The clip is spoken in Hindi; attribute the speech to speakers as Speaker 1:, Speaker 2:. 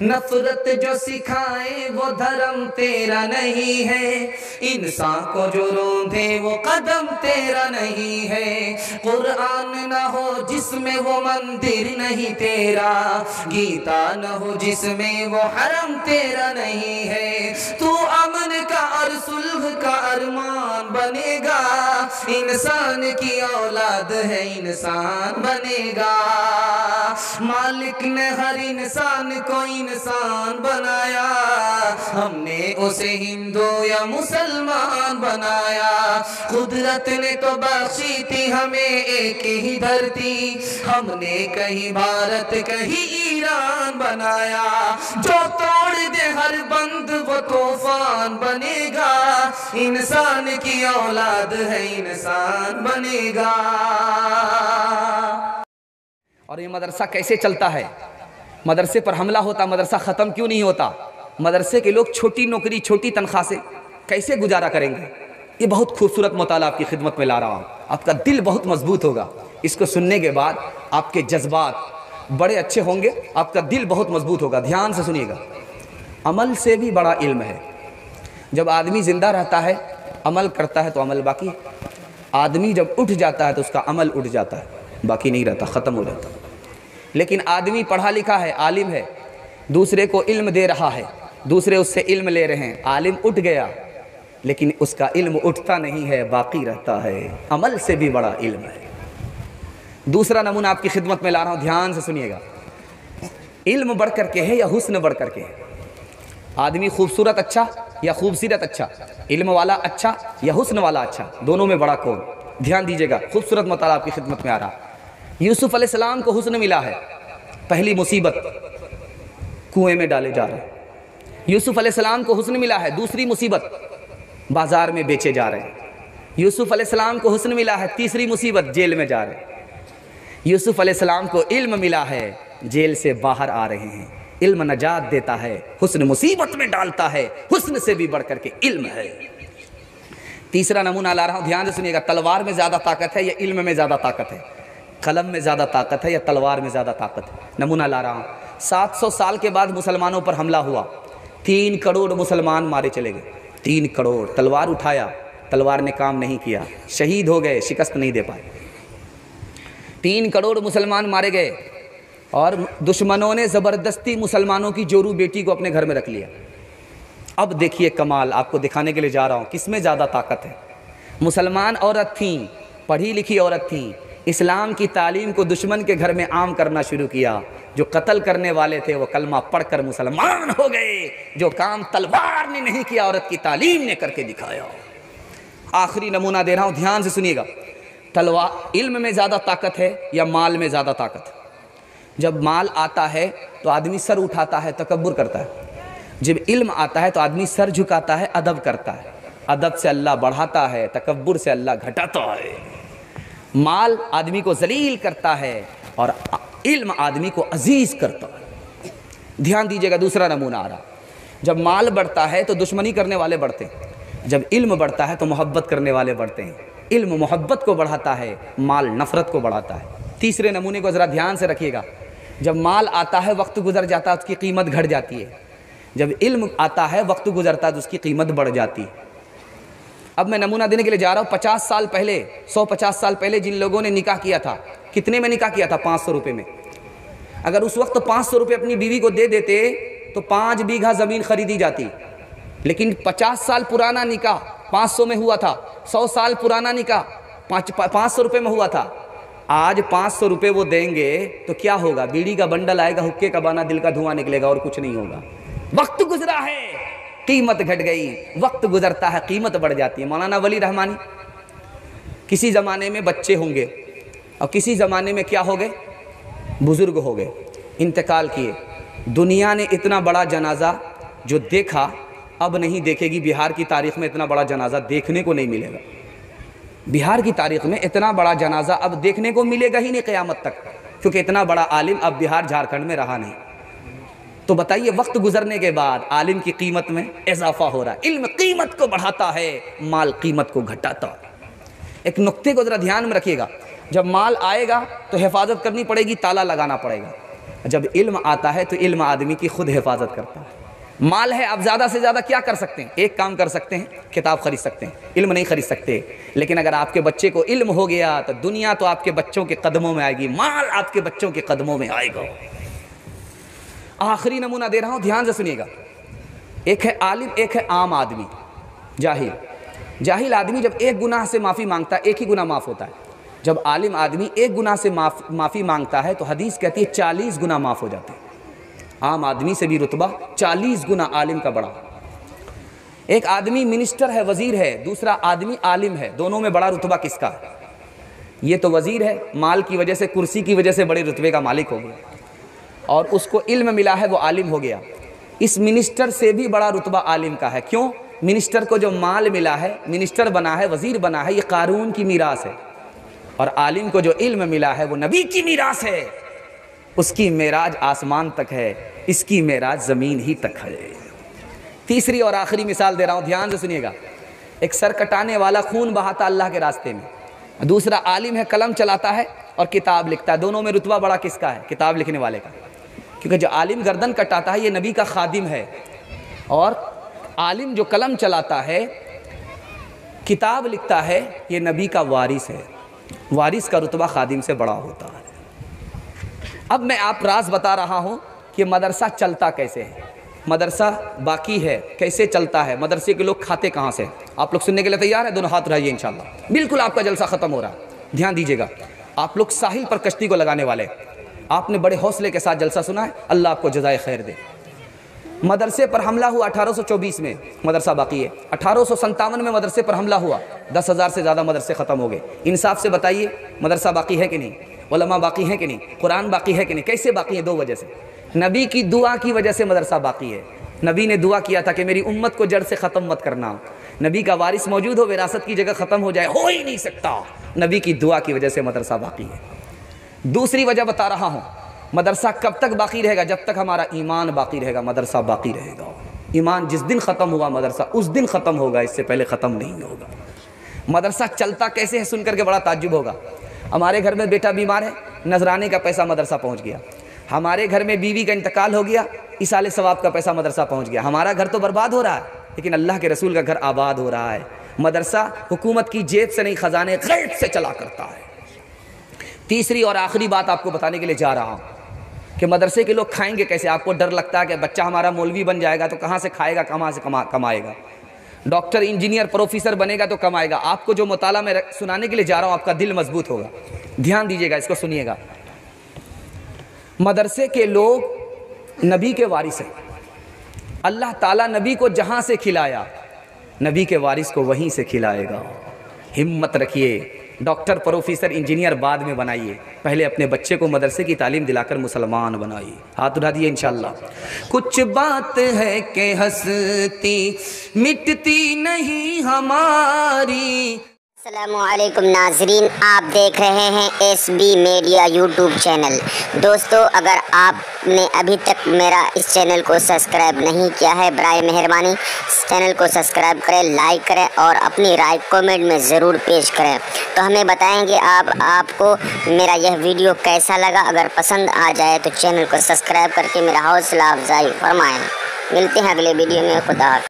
Speaker 1: नफरत जो सिखाए वो धर्म तेरा नहीं है, इंसान को जो रोंधे वो कदम तेरा नहीं है। कुरान न हो जिसमें वो मंदिर नहीं तेरा, गीता न हो जिसमें वो हरम तेरा नहीं है। तू अमन का और सुलह का अरमान बनेगा, इंसान की औलाद है इंसान बनेगा। मालिक ने हर इंसान को इंसान बनाया, हमने उसे हिंदू या मुसलमान बनाया। कुदरत ने तो बख्शी थी हमें एक ही धरती, हमने कहीं भारत कहीं ईरान बनाया। जो तोड़ दे हर बंद वो तूफान बनेगा, इंसान की औलाद है इंसान बनेगा। और ये मदरसा कैसे चलता है? मदरसे पर हमला होता, मदरसा ख़त्म क्यों नहीं होता? मदरसे के लोग छोटी नौकरी छोटी तनख्वाह से कैसे गुजारा करेंगे? ये बहुत खूबसूरत मुताला आपकी खिदमत में ला रहा हूँ, आपका दिल बहुत मजबूत होगा। इसको सुनने के बाद आपके जज्बात बड़े अच्छे होंगे, आपका दिल बहुत मजबूत होगा। ध्यान से सुनिएगा, अमल से भी बड़ा इल्म है। जब आदमी ज़िंदा रहता है अमल करता है तो अमल बाकी, आदमी जब उठ जाता है तो उसका अमल उठ जाता है, बाकी नहीं रहता, ख़त्म हो जाता। लेकिन आदमी पढ़ा लिखा है, आलिम है, दूसरे को इल्म दे रहा है, दूसरे उससे इल्म ले रहे हैं, आलिम उठ गया लेकिन उसका इल्म उठता नहीं है, बाकी रहता है। अमल से भी बड़ा इल्म है। दूसरा नमूना आपकी खिदमत में ला रहा हूँ, ध्यान से सुनिएगा। इल्म बढ़ कर के है या हुस्न बढ़ कर के है? आदमी खूबसूरत अच्छा या खूबसीरत अच्छा? इल्म वाला अच्छा या हुस्न वाला अच्छा? दोनों में बड़ा कौन? ध्यान दीजिएगा, खूबसूरत मताला आपकी खिदमत में आ रहा। यूसुफ अलैहिस्सलाम को हुस्न मिला है, पहली मुसीबत कुएं में डाले जा रहे हैं। यूसुफ अलैहिस्सलाम को हुस्न मिला है, दूसरी मुसीबत बाजार में बेचे जा रहे हैं। यूसुफ अलैहिस्सलाम को हुस्न मिला है, तीसरी मुसीबत जेल में जा रहे हैं। यूसुफ अलैहिस्सलाम को इल्म मिला है, जेल से बाहर आ रहे हैं। इल्म नजात देता है, हुस्न मुसीबत में डालता है। हुस्न से भी बढ़ कर के इल्म है। तीसरा नमूना ला रहा हूँ, ध्यान से सुनिएगा। तलवार में ज़्यादा ताकत है या इल्म में ज़्यादा ताकत है? कलम में ज़्यादा ताकत है या तलवार में ज़्यादा ताकत है? नमूना ला रहा हूँ। 700 साल के बाद मुसलमानों पर हमला हुआ, 3 करोड़ मुसलमान मारे चले गए। 3 करोड़, तलवार उठाया, तलवार ने काम नहीं किया, शहीद हो गए, शिकस्त नहीं दे पाए। 3 करोड़ मुसलमान मारे गए और दुश्मनों ने ज़बरदस्ती मुसलमानों की जोरू बेटी को अपने घर में रख लिया। अब देखिए कमाल, आपको दिखाने के लिए जा रहा हूँ किस में ज़्यादा ताकत है। मुसलमान औरत थी, पढ़ी लिखी औरत थी, इस्लाम की तालीम को दुश्मन के घर में आम करना शुरू किया। जो कत्ल करने वाले थे वो कलमा पढ़कर मुसलमान हो गए। जो काम तलवार ने नहीं किया, औरत की तालीम ने करके दिखाया। आखिरी नमूना दे रहा हूँ, ध्यान से सुनिएगा। तलवार इल्म में ज़्यादा ताकत है या माल में ज़्यादा ताकत है? जब माल आता है तो आदमी सर उठाता है, तकब्बुर करता है। जब इल्म आता है तो आदमी सर झुकाता है, अदब करता है। अदब से अल्लाह बढ़ाता है, तकब्बुर से अल्लाह घटाता है। माल आदमी को जलील करता है और इल्म आदमी को अजीज़ करता है। ध्यान दीजिएगा, दूसरा नमूना आ रहा। जब माल बढ़ता है तो दुश्मनी करने वाले बढ़ते हैं, जब इल्म बढ़ता है तो मोहब्बत करने वाले बढ़ते हैं। इल्म मोहब्बत को बढ़ाता है, माल नफ़रत को बढ़ाता है। तीसरे नमूने को ज़रा ध्यान से रखिएगा। जब माल आता है वक्त गुजर जाता है, उसकी कीमत घट जाती है। जब इल्म आता है वक्त गुजरता है तो उसकी कीमत बढ़ जाती है। अब मैं नमूना देने के लिए जा रहा हूँ। 50 साल पहले, 150 साल पहले जिन लोगों ने निकाह किया था, कितने में निकाह किया था? 500 रुपये में। अगर उस वक्त 500 रुपये अपनी बीवी को दे देते तो 5 बीघा ज़मीन खरीदी जाती। लेकिन 50 साल पुराना निकाह 500 में हुआ था, 100 साल पुराना निकाह 500 रुपये में हुआ था। आज 500 रुपये वो देंगे तो क्या होगा? बीड़ी का बंडल आएगा, हुक्के का बाना, दिल का धुआं निकलेगा और कुछ नहीं होगा। वक्त गुजरा है, कीमत घट गई। वक्त गुजरता है, कीमत बढ़ जाती है। मौलाना वली रहमानी, किसी ज़माने में बच्चे होंगे और किसी ज़माने में क्या हो गए? बुज़ुर्ग हो गए, इंतकाल किए। दुनिया ने इतना बड़ा जनाजा जो देखा अब नहीं देखेगी। बिहार की तारीख़ में इतना बड़ा जनाजा देखने को नहीं मिलेगा। बिहार की तारीख़ में इतना बड़ा जनाजा अब देखने को मिलेगा ही नहीं क़यामत तक, क्योंकि इतना बड़ा आलिम अब बिहार झारखंड में रहा नहीं। तो बताइए, वक्त गुजरने के बाद आलिम की कीमत में इजाफा हो रहा है। इल्म कीमत को बढ़ाता है, माल कीमत को घटाता है। एक नुक्ते को ज़रा ध्यान में रखिएगा। जब माल आएगा तो हिफाजत करनी पड़ेगी, ताला लगाना पड़ेगा। जब इल्म आता है तो इल्म आदमी की खुद हिफाजत करता है। माल है, आप ज़्यादा से ज़्यादा क्या कर सकते हैं? एक काम कर सकते हैं, किताब खरीद सकते हैं, इल्म नहीं खरीद सकते। लेकिन अगर आपके बच्चे को इल्म हो गया तो दुनिया तो आपके बच्चों के कदमों में आएगी, माल आपके बच्चों के कदमों में आएगा। आखिरी नमूना दे रहा हूँ, ध्यान से सुनिएगा। एक है आलिम, एक है आम आदमी, जाहिल। जाहिल आदमी जब एक गुनाह से माफ़ी मांगता है, एक ही गुनाह माफ़ होता है। जब आलिम आदमी एक गुनाह से माफ़ी मांगता है तो हदीस कहती है 40 गुना माफ़ हो जाते हैं। आम आदमी से भी रुतबा 40 गुना आलिम का बड़ा। एक आदमी मिनिस्टर है, वज़ीर है, दूसरा आदमी आलिम है, दोनों में बड़ा रुतबा किसका है? ये तो वज़ीर है, माल की वजह से, कुर्सी की वजह से बड़े रुतबे का मालिक हो गया, और उसको इल्म मिला है, वो आलिम हो गया। इस मिनिस्टर से भी बड़ा रुतबा आलिम का है। क्यों? मिनिस्टर को जो माल मिला है, मिनिस्टर बना है, वज़ीर बना है, ये कारून की मीरास है, और आलिम को जो इल्म मिला है वो नबी की मीरास है। उसकी मेराज आसमान तक है, इसकी मेराज ज़मीन ही तक है। तीसरी और आखिरी मिसाल दे रहा हूँ, ध्यान से सुनिएगा। एक सर कटाने वाला खून बहाता अल्लाह के रास्ते में, दूसरा आलिम है, कलम चलाता है और किताब लिखता है। दोनों में रुतबा बड़ा किसका है? किताब लिखने वाले का। क्योंकि जो आलिम गर्दन कटाता है ये नबी का खादिम है, और आलिम जो कलम चलाता है, किताब लिखता है, ये नबी का वारिस है। वारिस का रुतबा खादिम से बड़ा होता है। अब मैं आप राज बता रहा हूँ कि मदरसा चलता कैसे है, मदरसा बाकी है, कैसे चलता है, मदरसे के लोग खाते कहाँ से? आप लोग सुनने के लिए तैयार है? दोनों हाथ उठाइए इंशाल्लाह। बिल्कुल आपका जलसा ख़त्म हो रहा है, ध्यान दीजिएगा। आप लोग साहिल पर कश्ती को लगाने वाले, आपने बड़े हौसले के साथ जलसा सुना है, अल्लाह आपको जज़ाए खैर दे। मदरसे पर हमला हुआ 1824 में, मदरसा बाकी है। 1857 में मदरसे पर हमला हुआ, 10,000 से ज़्यादा मदरसे ख़त्म हो गए। इंसाफ से बताइए, मदरसा बाकी है कि नहीं? उलमा बाकी हैं कि नहीं? कुरान बाकी है कि नहीं? कैसे बाकी है? दो वजह से। नबी की दुआ की वजह से मदरसा बाकी है। नबी ने दुआ किया था कि मेरी उम्मत को जड़ से ख़त्म मत करना। नबी का वारिस मौजूद हो, विरासत की जगह ख़त्म हो जाए, हो ही नहीं सकता। नबी की दुआ की वजह से मदरसा बाकी है। दूसरी वजह बता रहा हूँ, मदरसा कब तक बाकी रहेगा? जब तक हमारा ईमान बाकी रहेगा, मदरसा बाकी रहेगा। ईमान जिस दिन ख़त्म हुआ मदरसा उस दिन ख़त्म होगा, इससे पहले ख़त्म नहीं होगा। मदरसा चलता कैसे है सुन करके बड़ा ताज्जुब होगा। हमारे घर में बेटा बीमार है, नजराने का पैसा मदरसा पहुंच गया। हमारे घर में बीवी का इंतकाल हो गया, इसाले सवाब का पैसा मदरसा पहुंच गया। हमारा घर तो बर्बाद हो रहा है, लेकिन अल्लाह के रसूल का घर आबाद हो रहा है। मदरसा हुकूमत की जेब से नहीं, ख़जाने गैब से चला करता है। तीसरी और आखिरी बात आपको बताने के लिए जा रहा हूँ कि मदरसे के लोग खाएंगे कैसे। आपको डर लगता है कि बच्चा हमारा मौलवी बन जाएगा तो कहाँ से खाएगा, कहाँ से कमाएगा। डॉक्टर, इंजीनियर, प्रोफेसर बनेगा तो कमाएगा। आपको जो मुताला में सुनाने के लिए जा रहा हूँ, आपका दिल मजबूत होगा। ध्यान दीजिएगा, इसको सुनिएगा। मदरसे के लोग नबी के वारिस हैं। अल्लाह ताला नबी को जहाँ से खिलाया, नबी के वारिस को वहीं से खिलाएगा। हिम्मत रखिए। डॉक्टर, प्रोफेसर, इंजीनियर बाद में बनाइए, पहले अपने बच्चे को मदरसे की तालीम दिलाकर मुसलमान बनाइए। हाथ उठा दिए इंशाल्लाह। कुछ बात है कि हंसती मिटती नहीं हमारी।
Speaker 2: अस्सलामुअलैकुम नाजरीन, आप देख रहे हैं SB मीडिया यूट्यूब चैनल। दोस्तों, अगर आपने अभी तक मेरा इस चैनल को सब्सक्राइब नहीं किया है, बराए मेहरबानी इस चैनल को सब्सक्राइब करें, लाइक करें और अपनी राय कमेंट में ज़रूर पेश करें। तो हमें बताएंगे आपको मेरा यह वीडियो कैसा लगा। अगर पसंद आ जाए तो चैनल को सब्सक्राइब करके मेरा हौसला अफजाई फरमाएँ। मिलते हैं अगले वीडियो में। खुदा।